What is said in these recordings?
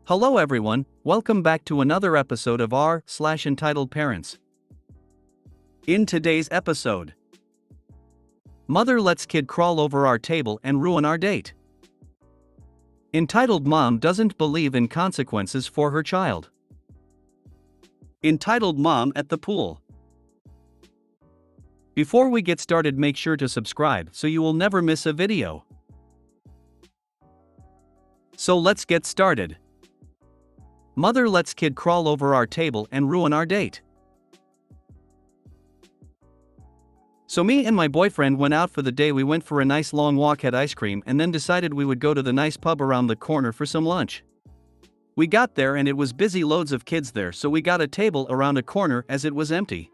Hello everyone, welcome back to another episode of r/Entitled Parents. In today's episode, mother lets kid crawl over our table and ruin our date. Entitled mom doesn't believe in consequences for her child. Entitled mom at the pool. Before we get started, make sure to subscribe so you will never miss a video. So let's get started. Mother lets kid crawl over our table and ruin our date. So me and my boyfriend went out for the day. We went for a nice long walk, had ice cream, and then decided we would go to the nice pub around the corner for some lunch. We got there and it was busy, loads of kids there, so we got a table around a corner as it was empty.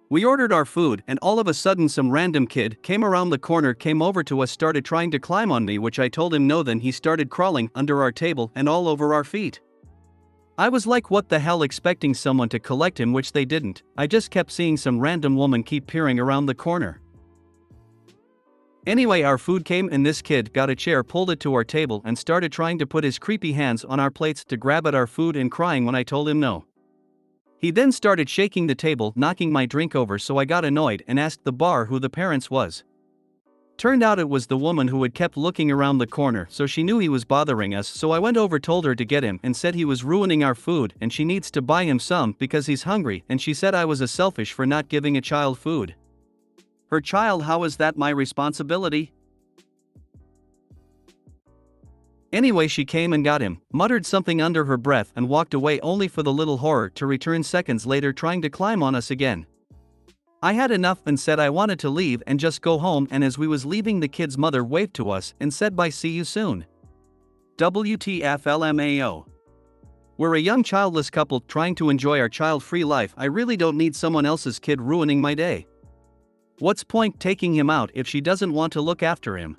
We ordered our food and all of a sudden some random kid came around the corner, came over to us, started trying to climb on me, which I told him no, then he started crawling under our table and all over our feet. I was like, what the hell, expecting someone to collect him, which they didn't. I just kept seeing some random woman keep peering around the corner. Anyway, our food came and this kid got a chair, pulled it to our table and started trying to put his creepy hands on our plates to grab at our food and crying when I told him no. He then started shaking the table, knocking my drink over, so I got annoyed and asked the bar who the parents was. Turned out it was the woman who had kept looking around the corner, so she knew he was bothering us, so I went over, told her to get him and said he was ruining our food and she needs to buy him some because he's hungry, and she said I was a selfish for not giving a child food. Her child, how is that my responsibility? Anyway, she came and got him, muttered something under her breath and walked away, only for the little horror to return seconds later trying to climb on us again. I had enough and said I wanted to leave and just go home, and as we was leaving the kid's mother waved to us and said bye, see you soon. WTF-LMAO. We're a young childless couple trying to enjoy our child-free life. I really don't need someone else's kid ruining my day. What's point taking him out if she doesn't want to look after him?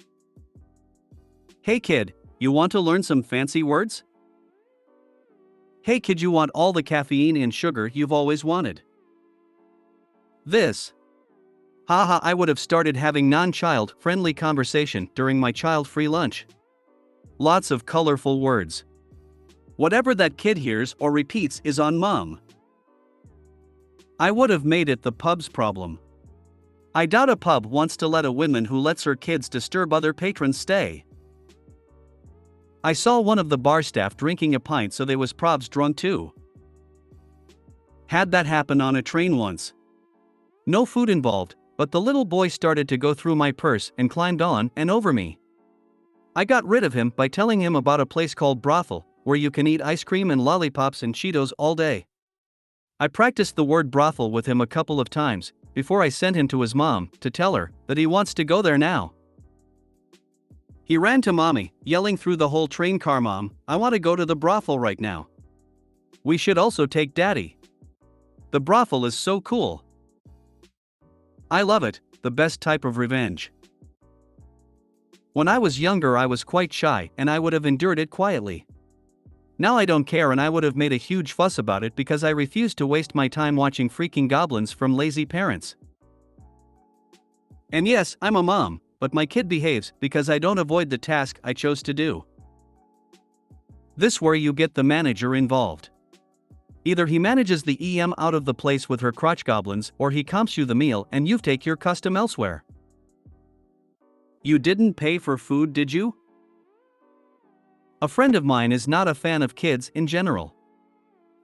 Hey kid, you want to learn some fancy words? Hey kid, you want all the caffeine and sugar you've always wanted? This. Haha, I would have started having non-child friendly conversation during my child-free lunch. Lots of colorful words. Whatever that kid hears or repeats is on mom. I would have made it the pub's problem. I doubt a pub wants to let a woman who lets her kids disturb other patrons stay. I saw one of the bar staff drinking a pint, so they was probs drunk too. Had that happen on a train once. No food involved, but the little boy started to go through my purse and climbed on and over me. I got rid of him by telling him about a place called Brothel, where you can eat ice cream and lollipops and Cheetos all day. I practiced the word brothel with him a couple of times before I sent him to his mom to tell her that he wants to go there now. He ran to mommy, yelling through the whole train car, "Mom, I want to go to the brothel right now. We should also take daddy. The brothel is so cool. I love it, the best type of revenge." When I was younger, I was quite shy and I would have endured it quietly. Now I don't care, and I would have made a huge fuss about it because I refuse to waste my time watching freaking goblins from lazy parents. And yes, I'm a mom, but my kid behaves because I don't avoid the task I chose to do. This where you get the manager involved. Either he manages the EM out of the place with her crotch goblins, or he comps you the meal and you take your custom elsewhere. You didn't pay for food, did you? A friend of mine is not a fan of kids in general.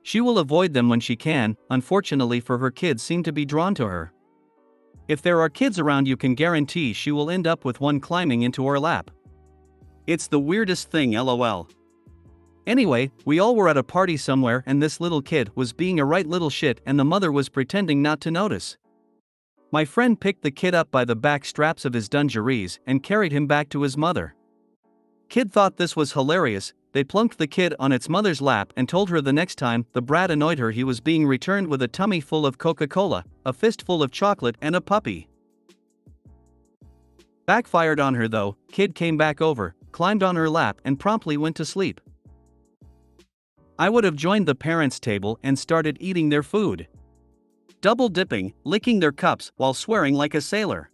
She will avoid them when she can. Unfortunately for her, kids seem to be drawn to her. If there are kids around, you can guarantee she will end up with one climbing into her lap. It's the weirdest thing, lol. Anyway, we all were at a party somewhere and this little kid was being a right little shit and the mother was pretending not to notice. My friend picked the kid up by the back straps of his dungarees and carried him back to his mother. Kid thought this was hilarious. They plunked the kid on its mother's lap and told her the next time the brat annoyed her, he was being returned with a tummy full of Coca-Cola, a fistful of chocolate and a puppy. Backfired on her though. Kid came back over, climbed on her lap and promptly went to sleep. I would have joined the parents' table and started eating their food. Double dipping, licking their cups while swearing like a sailor.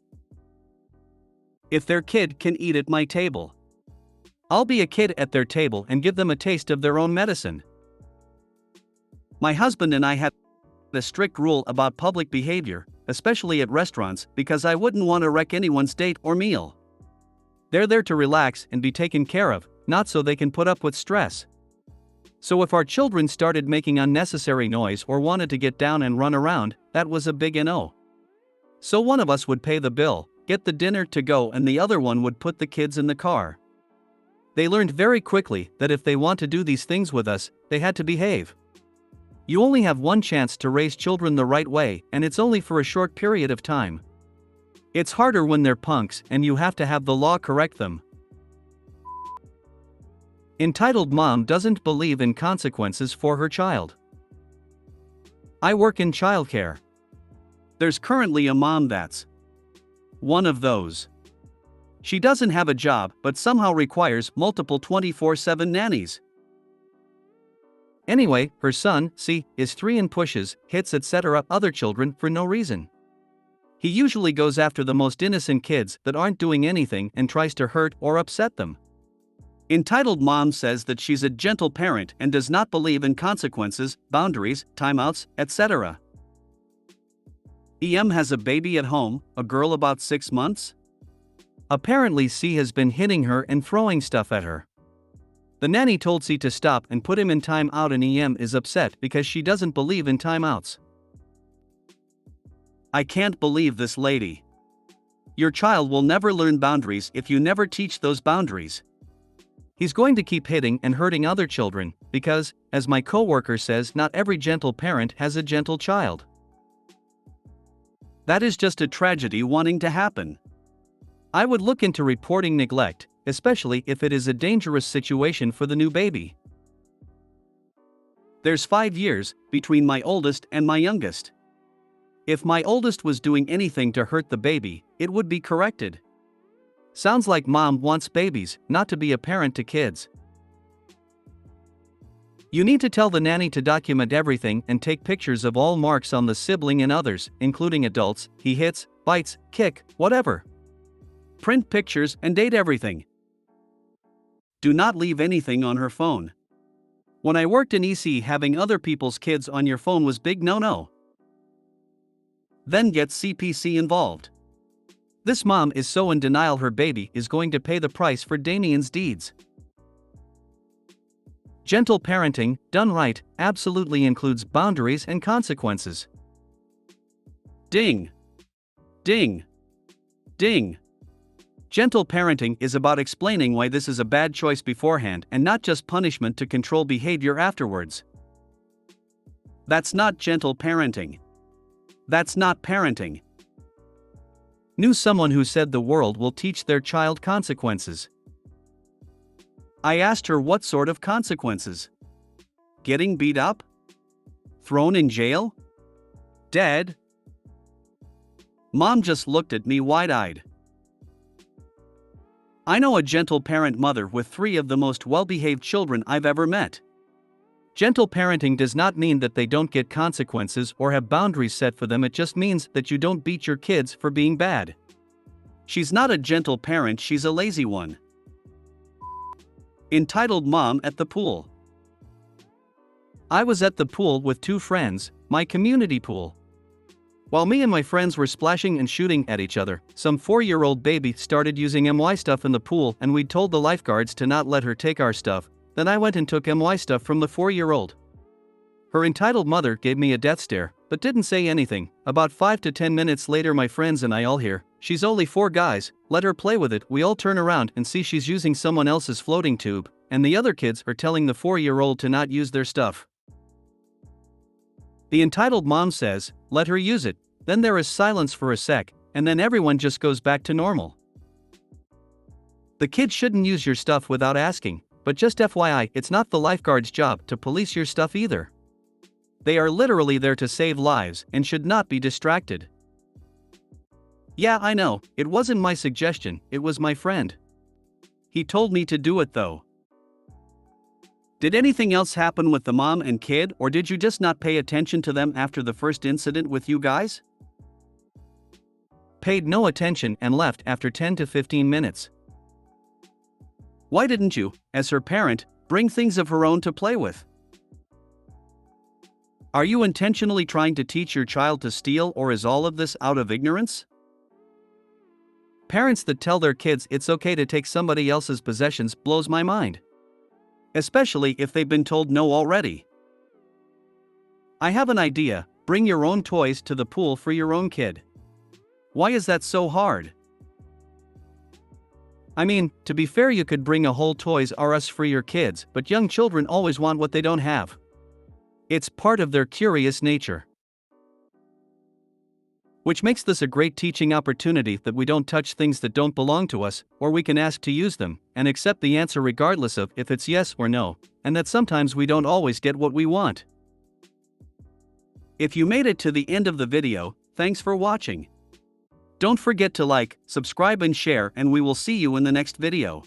If their kid can eat at my table, I'll be a kid at their table and give them a taste of their own medicine. My husband and I had a strict rule about public behavior, especially at restaurants, because I wouldn't want to wreck anyone's date or meal. They're there to relax and be taken care of, not so they can put up with stress. So if our children started making unnecessary noise or wanted to get down and run around, that was a big no. So one of us would pay the bill, get the dinner to go, and the other one would put the kids in the car. They learned very quickly that if they want to do these things with us, they had to behave. You only have one chance to raise children the right way, and it's only for a short period of time. It's harder when they're punks and you have to have the law correct them. Entitled mom doesn't believe in consequences for her child. I work in childcare. There's currently a mom that's one of those. She doesn't have a job but somehow requires multiple 24/7 nannies. Anyway, her son, is 3 and pushes, hits etc. other children for no reason. He usually goes after the most innocent kids that aren't doing anything and tries to hurt or upset them. Entitled mom says that she's a gentle parent and does not believe in consequences, boundaries, timeouts, etc. EM has a baby at home, a girl about 6 months. Apparently C has been hitting her and throwing stuff at her. The nanny told C to stop and put him in time out, and EM is upset because she doesn't believe in timeouts. I can't believe this lady. Your child will never learn boundaries if you never teach those boundaries. He's going to keep hitting and hurting other children because, as my coworker says, not every gentle parent has a gentle child. That is just a tragedy wanting to happen. I would look into reporting neglect, especially if it is a dangerous situation for the new baby. There's 5 years between my oldest and my youngest. If my oldest was doing anything to hurt the baby, it would be corrected. Sounds like mom wants babies, not to be a parent to kids. You need to tell the nanny to document everything and take pictures of all marks on the sibling and others, including adults he hits, bites, kick, whatever. Print pictures and date everything. Do not leave anything on her phone. When I worked in EC, having other people's kids on your phone was big no-no. Then get CPC involved. This mom is so in denial her baby is going to pay the price for Damien's deeds. Gentle parenting, done right, absolutely includes boundaries and consequences. Ding. Ding. Ding. Gentle parenting is about explaining why this is a bad choice beforehand and not just punishment to control behavior afterwards. That's not gentle parenting. That's not parenting. Knew someone who said the world will teach their child consequences. I asked her what sort of consequences. Getting beat up? Thrown in jail? Dead? Mom just looked at me wide-eyed. I know a gentle parent mother with 3 of the most well-behaved children I've ever met. Gentle parenting does not mean that they don't get consequences or have boundaries set for them, it just means that you don't beat your kids for being bad. She's not a gentle parent, she's a lazy one. Entitled mom at the pool. I was at the pool with 2 friends, my community pool. While me and my friends were splashing and shooting at each other, some 4-year-old baby started using MY stuff in the pool, and we'd told the lifeguards to not let her take our stuff. Then I went and took MY stuff from the 4-year-old. Her entitled mother gave me a death stare, but didn't say anything. About 5 to 10 minutes later, my friends and I all hear, "She's only 4 guys, let her play with it." We all turn around and see she's using someone else's floating tube, and the other kids are telling the 4-year-old to not use their stuff. The entitled mom says, "Let her use it." Then there is silence for a sec, and then everyone just goes back to normal. The kids shouldn't use your stuff without asking, but just FYI, it's not the lifeguard's job to police your stuff either. They are literally there to save lives and should not be distracted. Yeah, I know, it wasn't my suggestion, it was my friend. He told me to do it though. Did anything else happen with the mom and kid, or did you just not pay attention to them after the first incident with you guys? Paid no attention and left after 10 to 15 minutes. Why didn't you, as her parent, bring things of her own to play with? Are you intentionally trying to teach your child to steal, or is all of this out of ignorance? Parents that tell their kids it's okay to take somebody else's possessions blows my mind. Especially if they've been told no already. I have an idea: bring your own toys to the pool for your own kid. Why is that so hard? I mean, to be fair, you could bring a whole Toys R Us for your kids, but young children always want what they don't have. It's part of their curious nature. Which makes this a great teaching opportunity, that we don't touch things that don't belong to us, or we can ask to use them, and accept the answer regardless of if it's yes or no, and that sometimes we don't always get what we want. If you made it to the end of the video, thanks for watching. Don't forget to like, subscribe and share, and we will see you in the next video.